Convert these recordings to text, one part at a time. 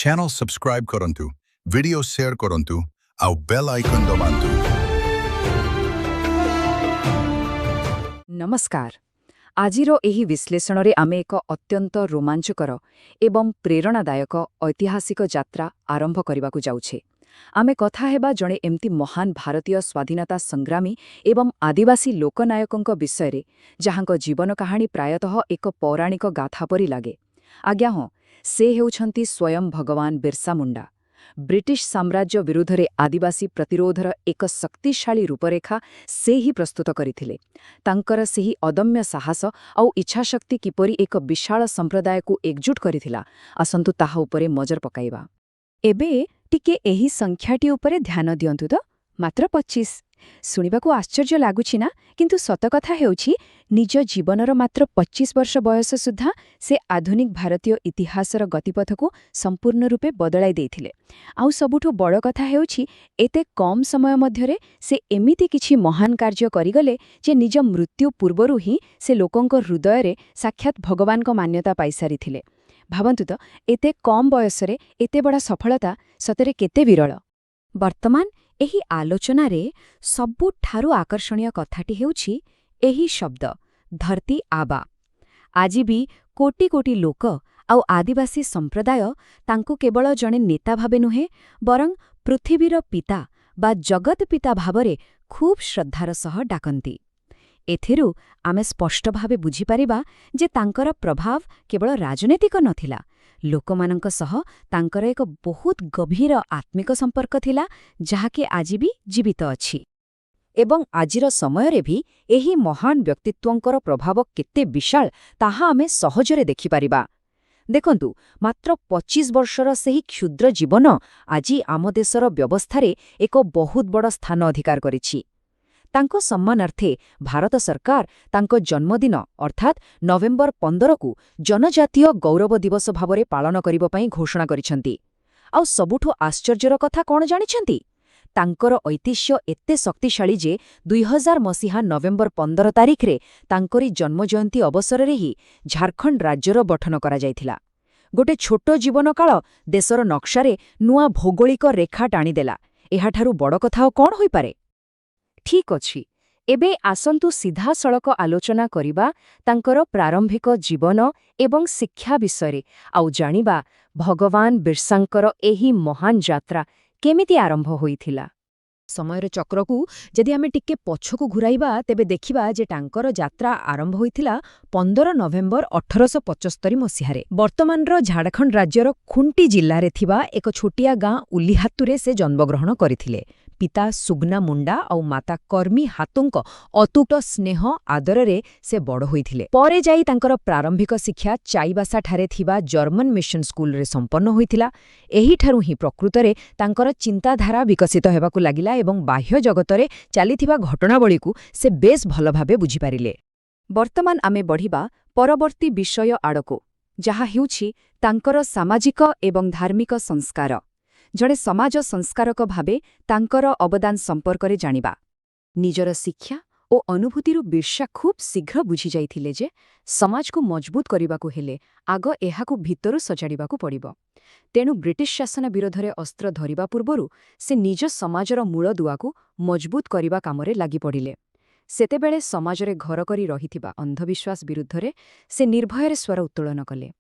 Channel subscribe करंतु, video share करंतु, आउ बेल आइकन दबांतु। नमस्कार। आजिरो एही विश्लेषणरे आमे एक अत्यंत रोमांचकर एवं प्रेरणादायक ऐतिहासिक यात्रा आरंभ करबाकू जाउछे। आमे कथा हेबा जणे एमती महान भारतीय स्वाधीनता संग्रामी एवं आदिवासी लोकनायकंक विषयरे जहांक जीवन कहानी प्रायतः एक पौराणिक गाथा परि लागे। आज्ञा हाँ, से हेउछंती स्वयं भगवान बिरसा मुंडा। ब्रिटिश साम्राज्य विरुद्धरे आदिवासी प्रतिरोधर एक शक्तिशाली रूपरेखा से ही प्रस्तुत करिथिले। तांकर सेही अदम्य साहस आउ इच्छाशक्ति किपरि एक विशाल संप्रदाय को एकजुट करिथिला, आसंतु ताहा उपरे नजर पकाइबा। एबे टिके एही संख्याटी उपरे ध्यान दियंतु तो, मात्र 25। शुणिबाकू आश्चर्य लागुछि ना, किंतु सत कथा हेउछि निज जीवनर मात्र 25 वर्ष बयस सुद्धा से आधुनिक भारतीय इतिहासर गतिपथको संपूर्ण रूपे बदलाई देइथिले। आउ सबुठु बड़ कथा हेउछि एते कम समय मध्यरे से एमिति किछि महान कार्य करिगले जे निज मृत्यु पूर्वरु ही से लोकंक हृदयरे साक्षात भगवानक मान्यता पाइसारिथिले। भावन्तु तो, एते कम बयसरे एते बड़ा सफलता सतरे केते विरल। वर्तमान एही आलोचनारे सबुठारु आकर्षणीय कथाटी हेउछि एही शब्द धरती आबा। आजि भी कोटी कोटी लोक आउ आदिवासी संप्रदाय तांकु केवल जणे नेता भावे नुहे, बरं पृथिवीर पिता बा जगत पिता भावरे खूब श्रद्धार सह डाकंती। एथिरु आमे स्पष्ट भावे बुझिपारिबा जे तांकर प्रभाव केवल राजनैतिक नथिला, लोकमानंक सह तांकर एक बहुत गभीर आत्मिक संपर्क थिला, जाहाके आजि भी जीवित अछि। एवं आजिर समयरे भी एही महान व्यक्तित्वंकर प्रभाव केते विशाल ताहा आमे सहजरे देखिपारिबा। देखंतु, मात्र 25 वर्षर सेही क्षुद्र जीवन आजि आम देशर व्यवस्थारे एक बहुत बड़ स्थान अधिकार करिछि। तांको सम्मानार्थे भारत सरकार तांको जन्मदिन अर्थात नवेम्बर 15 को जनजातीय गौरव दिवस भावरे पालन करिबा पई घोषणा करिसंती। आउ सबुठु आश्चर्यर कथा कोन जानिछंती, तांकर ऐतिह्य एते शक्तिशाली जे 2000 मसीहा नवेम्बर 15 तारिखरे तांकरी जन्मजयंती अवसररे ही झारखंड राज्यर गठन करा जायथिला। गोटे छोटो जीवन काल देशर नक्शारे नुआ भौगोलिक रेखा टाणीदेला। एहाठारु बड़ कथा कोन होई पारे? ठीक अछि, एबे आसंतु सीधा सड़क आलोचना करिबा तांकर प्रारंभिक जीवन एवं शिक्षा विषयरे, आउ जानिबा भगवान बिरसांकर एही महान यात्रा केमिति आरंभ होइथिला। समयर चक्रकू जदि आमे टिके पछकू घुराइबा तेबे देखिबा जे टांकर यात्रा आरंभ होइथिला 15 नवेम्बर 1875 मसीहारे। वर्तमानर झारखंड राज्यर खुंटी जिल्लारे थिबा एक छोटिया गाँ उलिहातुरे से जन्मग्रहण करिथिले। पिता सुग्ना मुंडा और माता कर्मी हातुंक अतुट स्नेह आदररे से बड़ होइथिले। परे जाई तांकर प्रारंभिक शिक्षा चाईबासा ठारे थिबा जर्मन मिशन स्कूल रे संपन्न होइथिला। एही ठारु ही प्रकृतरे तांकर चिंताधारा विकसित हेबाकू लागिला एवं बाह्य जगतरे चालिथिबा घटनावळीकू से बेस भल भाबे बुझी पारिले। वर्तमान आमे बढ़िबा परवर्ती विषय आड़को, जहा हेउछि तांकर सामाजिक एवं धार्मिक संस्कार। जड़े समाज संस्कारक भावे तांकर अवदान संपर्करे जानिबा। निजर शिक्षा ओ अनुभूतिरु बिरसा खूब शीघ्र बुझी जाइथिले जे समाज को मजबूत करिबाकू हेले आग एहाकू भितरु सजाडिबाकू पड़िबो। तेणु ब्रिटिश शासन विरोधरे अस्त्र धरिबा पूर्वरु से निज समाजर मूल दुआकू मजबूत करिबा कामरे लागि पड़िले। सेतेबेले समाजरे घर करी रहिथिबा अंधविश्वास विरुद्धरे से निर्भୟରେ स्वर उत्तोलन कले।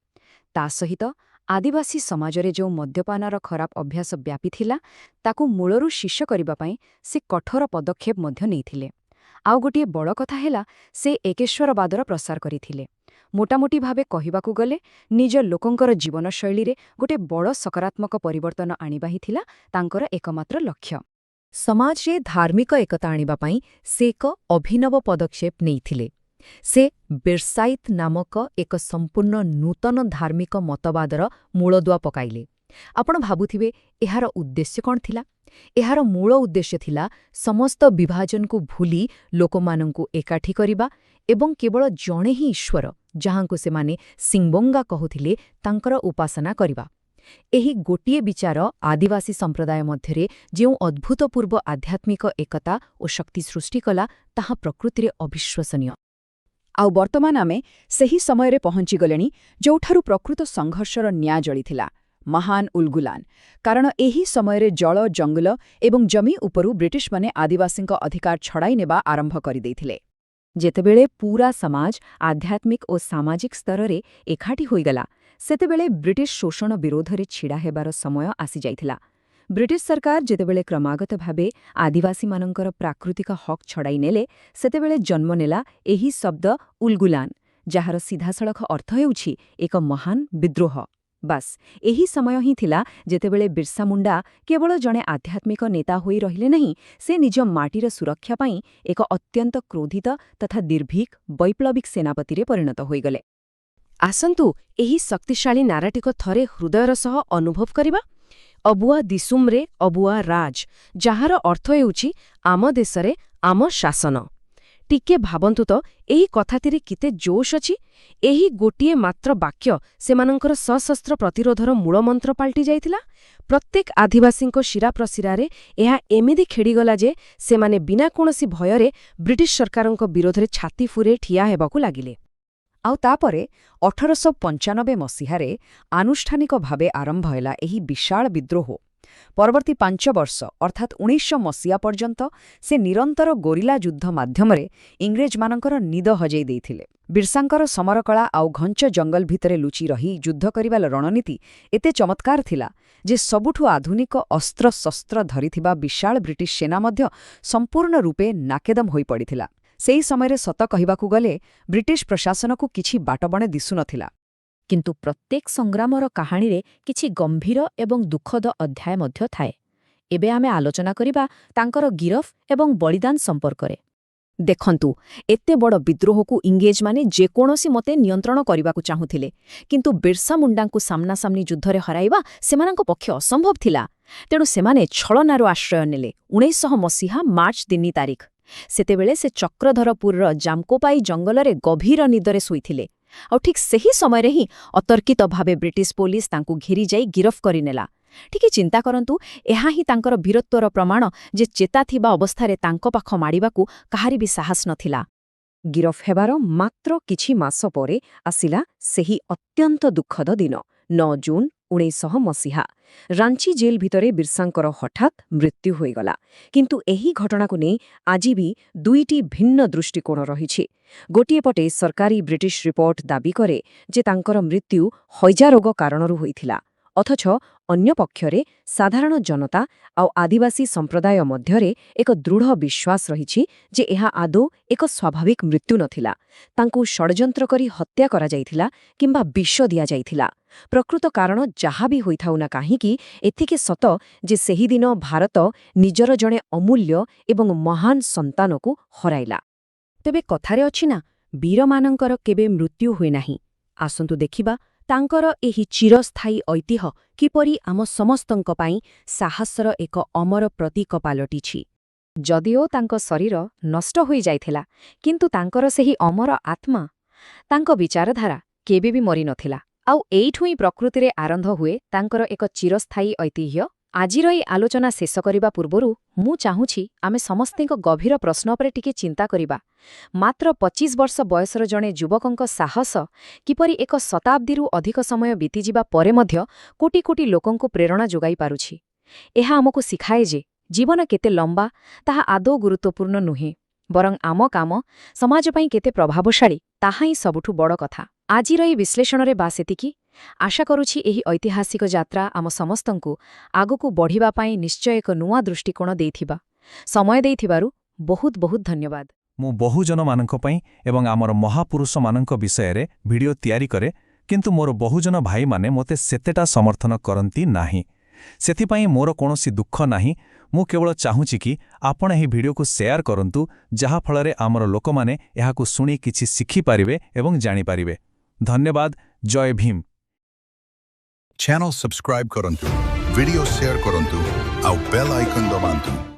ता सहित आदिवासी समाजरे जो मद्यपानर खराब अभ्यास व्यापी थिला ताकू मूलरू शिष्य करिबा पई से कठोर पदक्षेप मध्य नेइथिले। आउ गोटिए बड़ कथा हेला से एकेश्वरवादर प्रसार करिथिले। मोटामोटी भावे कहिबाकू गले निज लोकंकर जीवनशैली रे गोटे बड़ सकारात्मक परिवर्तन आनिबा ही थिला तांकर एकमात्र लक्ष्य। समाजरे धार्मिक एकता आनिबा पई से एक अभिनव पदक्षेप नेइथिले। से बिरसाइत नामक एक संपूर्ण नूतन धार्मिक मतवादर मूलदुआ पकाइले। आपण भाबुथिबे एहार उद्देश्य कौन थिला? एहार मूल उद्देश्य थिला समस्त विभाजन को भूली लोकमानंकु एकाठी करिबा एवं केवल जणे ही ईश्वर जहांकु से माने सिंबंगा कहुथिले तांकर उपासना करिबा। एही गोटिए विचार आदिवासी संप्रदाय मध्यरे जेउ अद्भुतपूर्व आध्यात्मिक एकता और शक्ति सृष्टि कला ताहा प्रकृतिरे अविश्वसनीय। आउ वर्तमान आमे सही समय रे पहुंची गलेनी जोठारु प्रकृत संघर्षर न्याय जळिथिला। ମହାନ ଉଲଗୁଲାନ କାରଣ ଏହି ସମୟରେ ଜଳ ଜଙ୍ଗଲ ଏବଂ ଜମି ଉପରୁ ବ୍ରିଟିଶମାନେ ଆଦିବାସୀଙ୍କ ଅଧିକାର ଛଡ଼ାଇ ନେବା ଆରମ୍ଭ କରିଦେଇଥିଲେ। ଯେତେବେଳେ ପୂରା ସମାଜ ଆଧ୍ୟାତ୍ମିକ ଓ ସାମାଜିକ ସ୍ତରରେ ଏକାଠି ହୋଇଗଲା, ସେତେବେଳେ ବ୍ରିଟିଶ ଶୋଷଣ ବିରୋଧରେ ଛିଡ଼ା ହେବାର ସମୟ ଆସିଯାଇଥିଲା। ବ୍ରିଟିଶ ସରକାର ଯେତେବେଳେ କ୍ରମାଗତ ଭାବେ ଆଦିବାସୀମାନଙ୍କର ପ୍ରାକୃତିକ ହକ୍ ଛଡ଼ାଇ ନେଲେ, ସେତେବେଳେ ଜନ୍ମ ନେଲା ଏହି ଶବ୍ଦ ଉଲଗୁଲାନ, ଯାହାର ସିଧାସଳଖ ଅର୍ଥ ହେଉଛି ଏକ ମହାନ ବିଦ୍ରୋହ। ବାସ୍ ଏହି ସମୟ ହିଁ ଥିଲା ଯେତେବେଳେ ବିର୍ସା ମୁଣ୍ଡା କେବଳ ଜଣେ ଆଧ୍ୟାତ୍ମିକ ନେତା ହୋଇ ରହିଲେ ନାହିଁ, ସେ ନିଜ ମାଟିର ସୁରକ୍ଷା ପାଇଁ ଏକ ଅତ୍ୟନ୍ତ କ୍ରୋଧିତ ତଥା ନିର୍ଭୀକ ବୈପ୍ଳବିକ ସେନାପତିରେ ପରିଣତ ହୋଇଗଲେ। ଆସନ୍ତୁ ଏହି ଶକ୍ତିଶାଳୀ ନାରାଟିକ ଥରେ ହୃଦୟର ସହ ଅନୁଭବ କରିବା। ଅବୁଆ ଦିସୁମ୍ରେ ଅବୁଆ ରାଜ, ଯାହାର ଅର୍ଥ ହେଉଛି ଆମ ଦେଶରେ ଆମ ଶାସନ। ଟିକେ ଭାବନ୍ତୁ ତ ଏହି କଥାଟିରେ କେତେ ଜୋଶ ଅଛି। ଏହି ଗୋଟିଏ ମାତ୍ର ବାକ୍ୟ ସେମାନଙ୍କର ସଶସ୍ତ୍ର ପ୍ରତିରୋଧର ମୂଳମନ୍ତ୍ର ପାଲଟି ଯାଇଥିଲା। ପ୍ରତ୍ୟେକ ଆଦିବାସୀଙ୍କ ଶିରାପ୍ରଶିରାରେ ଏହା ଏମିତି ଖେଡ଼ିଗଲା ଯେ ସେମାନେ ବିନା କୌଣସି ଭୟରେ ବ୍ରିଟିଶ ସରକାରଙ୍କ ବିରୋଧରେ ଛାତି ଫୁରେଇ ଠିଆ ହେବାକୁ ଲାଗିଲେ। ଆଉ ତାପରେ 1895 ମସିହାରେ ଆନୁଷ୍ଠାନିକ ଭାବେ ଆରମ୍ଭ ହେଲା ଏହି ବିଶାଳ ବିଦ୍ରୋହ। ପରବର୍ତ୍ତୀ 5 ବର୍ଷ ଅର୍ଥାତ୍ 1900 ମସିହା ପର୍ଯ୍ୟନ୍ତ ସେ ନିରନ୍ତର ଗୋରିଲା ଯୁଦ୍ଧ ମାଧ୍ୟମରେ ଇଂରେଜମାନଙ୍କର ନିଦ ହଜେଇ ଦେଇଥିଲେ। ବିର୍ସାଙ୍କର ସମରକଳା ଆଉ ଘଞ୍ଚ ଜଙ୍ଗଲ ଭିତରେ ଲୁଚି ରହି ଯୁଦ୍ଧ କରିବାର ରଣନୀତି ଏତେ ଚମତ୍କାର ଥିଲା ଯେ ସବୁଠୁ ଆଧୁନିକ ଅସ୍ତ୍ରଶସ୍ତ୍ର ଧରିଥିବା ବିଶାଳ ବ୍ରିଟିଶ ସେନା ମଧ୍ୟ ସମ୍ପୂର୍ଣ୍ଣ ରୂପେ ନାକେଦମ ହୋଇପଡ଼ିଥିଲା। ସେହି ସମୟରେ ସତ କହିବାକୁ ଗଲେ ବ୍ରିଟିଶ ପ୍ରଶାସନକୁ କିଛି ବାଟବଣ ଦିଶୁନଥିଲା। କିନ୍ତୁ ପ୍ରତ୍ୟେକ ସଂଗ୍ରାମର କାହାଣୀରେ କିଛି ଗମ୍ଭୀର ଏବଂ ଦୁଃଖଦ ଅଧ୍ୟାୟ ମଧ୍ୟ ଥାଏ। ଏବେ ଆମେ ଆଲୋଚନା କରିବା ତାଙ୍କର ଗିରଫ ଏବଂ ବଳିଦାନ ସମ୍ପର୍କରେ। ଦେଖନ୍ତୁ, ଏତେ ବଡ଼ ବିଦ୍ରୋହକୁ ଇଂରେଜମାନେ ଯେକୌଣସି ମତେ ନିୟନ୍ତ୍ରଣ କରିବାକୁ ଚାହୁଁଥିଲେ, କିନ୍ତୁ ବିର୍ସା ମୁଣ୍ଡାଙ୍କୁ ସାମ୍ନାସାମ୍ନି ଯୁଦ୍ଧରେ ହରାଇବା ସେମାନଙ୍କ ପକ୍ଷେ ଅସମ୍ଭବ ଥିଲା। ତେଣୁ ସେମାନେ ଛଳନାର ଆଶ୍ରୟ ନେଲେ। 1900 ମସିହା ମାର୍ଚ୍ଚ 3 ତାରିଖ। ସେତେବେଳେ ସେ ଚକ୍ରଧରପୁରର ଜାମ୍କୋପାଇ ଜଙ୍ଗଲରେ ଗଭୀର ନିଦରେ ଶୋଇଥିଲେ। ଆଉ ଠିକ୍ ସେହି ସମୟରେ ହିଁ ଅତର୍କିତ ଭାବେ ବ୍ରିଟିଶ ପୋଲିସ ତାଙ୍କୁ ଘେରି ଯାଇ ଗିରଫ କରିନେଲା। ଟିକେ ଚିନ୍ତା କରନ୍ତୁ, ଏହା ହିଁ ତାଙ୍କର ବୀରତ୍ୱର ପ୍ରମାଣ ଯେ ଚେତା ଥିବା ଅବସ୍ଥାରେ ତାଙ୍କ ପାଖ ମାଡ଼ିବାକୁ କାହାରି ବି ସାହସ ନଥିଲା। ଗିରଫ ହେବାର ମାତ୍ର କିଛି ମାସ ପରେ ଆସିଲା ସେହି ଅତ୍ୟନ୍ତ ଦୁଃଖଦ ଦିନ, 9 ଜୁନ 1900 ମସିହା। ରାଞ୍ଚି ଜେଲ୍ ଭିତରେ ବିର୍ସାଙ୍କର ହଠାତ୍ ମୃତ୍ୟୁ ହୋଇଗଲା। କିନ୍ତୁ ଏହି ଘଟଣାକୁ ନେଇ ଆଜି ବି ଦୁଇଟି ଭିନ୍ନ ଦୃଷ୍ଟିକୋଣ ରହିଛି। ଗୋଟିଏ ପଟେ ସରକାରୀ ବ୍ରିଟିଶ ରିପୋର୍ଟ ଦାବି କରେ ଯେ ତାଙ୍କର ମୃତ୍ୟୁ ହଇଜା ରୋଗ କାରଣରୁ ହୋଇଥିଲା, ଅଥଚ ଅନ୍ୟ ପକ୍ଷରେ ସାଧାରଣ ଜନତା ଆଉ ଆଦିବାସୀ ସମ୍ପ୍ରଦାୟ ମଧ୍ୟରେ ଏକ ଦୃଢ଼ ବିଶ୍ୱାସ ରହିଛି ଯେ ଏହା ଆଦୌ ଏକ ସ୍ୱାଭାବିକ ମୃତ୍ୟୁ ନଥିଲା। ତାଙ୍କୁ ଷଡ଼ଯନ୍ତ୍ର କରି ହତ୍ୟା କରାଯାଇଥିଲା କିମ୍ବା ବିଷ ଦିଆଯାଇଥିଲା। ପ୍ରକୃତ କାରଣ ଯାହା ବି ହୋଇଥାଉ ନା କାହିଁକି, ଏତିକି ସତ ଯେ ସେହିଦିନ ଭାରତ ନିଜର ଜଣେ ଅମୂଲ୍ୟ ଏବଂ ମହାନ ସନ୍ତାନକୁ ହରାଇଲା। ତେବେ କଥାରେ ଅଛି ନା, ବୀରମାନଙ୍କର କେବେ ମୃତ୍ୟୁ ହୁଏ ନାହିଁ। ଆସନ୍ତୁ ଦେଖିବା ତାଙ୍କର ଏହି ଚିରସ୍ଥାୟୀ ଐତିହ୍ୟ କିପରି ଆମ ସମସ୍ତଙ୍କ ପାଇଁ ସାହସର ଏକ ଅମର ପ୍ରତୀକ ପାଲଟିଛି। ଯଦିଓ ତାଙ୍କ ଶରୀର ନଷ୍ଟ ହୋଇଯାଇଥିଲା, କିନ୍ତୁ ତାଙ୍କର ସେହି ଅମର ଆତ୍ମା, ତାଙ୍କ ବିଚାରଧାରା କେବେ ବି ମରିନଥିଲା। ଆଉ ଏଇଠୁ ହିଁ ପ୍ରକୃତିରେ ଆରମ୍ଭ ହୁଏ ତାଙ୍କର ଏକ ଚିରସ୍ଥାୟୀ ଐତିହ୍ୟ। ଆଜିର ଏହି ଆଲୋଚନା ଶେଷ କରିବା ପୂର୍ବରୁ ମୁଁ ଚାହୁଁଛି ଆମେ ସମସ୍ତଙ୍କ ଗଭୀର ପ୍ରଶ୍ନ ଉପରେ ଟିକେ ଚିନ୍ତା କରିବା। ମାତ୍ର 25 ବର୍ଷ ବୟସର ଜଣେ ଯୁବକଙ୍କ ସାହସ କିପରି ଏକ ଶତାବ୍ଦୀରୁ ଅଧିକ ସମୟ ବିତିଯିବା ପରେ ମଧ୍ୟ କୋଟି କୋଟି ଲୋକଙ୍କୁ ପ୍ରେରଣା ଯୋଗାଇ ପାରୁଛି। ଏହା ଆମକୁ ଶିଖାଏ ଯେ ଜୀବନ କେତେ ଲମ୍ବା ତାହା ଆଦୌ ଗୁରୁତ୍ୱପୂର୍ଣ୍ଣ ନୁହେଁ, ବରଂ ଆମ କାମ ସମାଜ ପାଇଁ କେତେ ପ୍ରଭାବଶାଳୀ ତାହା ହିଁ ସବୁଠୁ ବଡ଼ କଥା। ଆଜିର ଏହି ବିଶ୍ଳେଷଣରେ ବାସ୍ ଏତିକି। ଆଶା କରୁଛି ଏହି ଐତିହାସିକ ଯାତ୍ରା ଆମ ସମସ୍ତଙ୍କୁ ଆଗକୁ ବଢ଼ିବା ପାଇଁ ନିଶ୍ଚୟ ଏକ ନୂଆ ଦୃଷ୍ଟିକୋଣ ଦେଇଥିବା। ସମୟ ଦେଇଥିବାରୁ ବହୁତ ବହୁତ ଧନ୍ୟବାଦ। ମୁଁ ବହୁଜନମାନଙ୍କ ପାଇଁ ଏବଂ ଆମର ମହାପୁରୁଷମାନଙ୍କ ବିଷୟରେ ଭିଡ଼ିଓ ତିଆରି କରେ, କିନ୍ତୁ ମୋର ବହୁଜନ ଭାଇମାନେ ମୋତେ ସେତେଟା ସମର୍ଥନ କରନ୍ତି ନାହିଁ। ସେଥିପାଇଁ ମୋର କୌଣସି ଦୁଃଖ ନାହିଁ। ମୁଁ କେବଳ ଚାହୁଁଛି କି ଆପଣ ଏହି ଭିଡ଼ିଓକୁ ସେୟାର କରନ୍ତୁ, ଯାହାଫଳରେ ଆମର ଲୋକମାନେ ଏହାକୁ ଶୁଣି କିଛି ଶିଖିପାରିବେ ଏବଂ ଜାଣିପାରିବେ। ଧନ୍ୟବାଦ। ଜୟ ଭୀମ। ଚ୍ୟାନେଲ ସବସ୍କ୍ରାଇବ୍ କରନ୍ତୁ, ଭିଡିଓ ସେୟାର କରନ୍ତୁ, ଆଉ ବେଲ୍ ଆଇକନ୍ ଦବାନ୍ତୁ।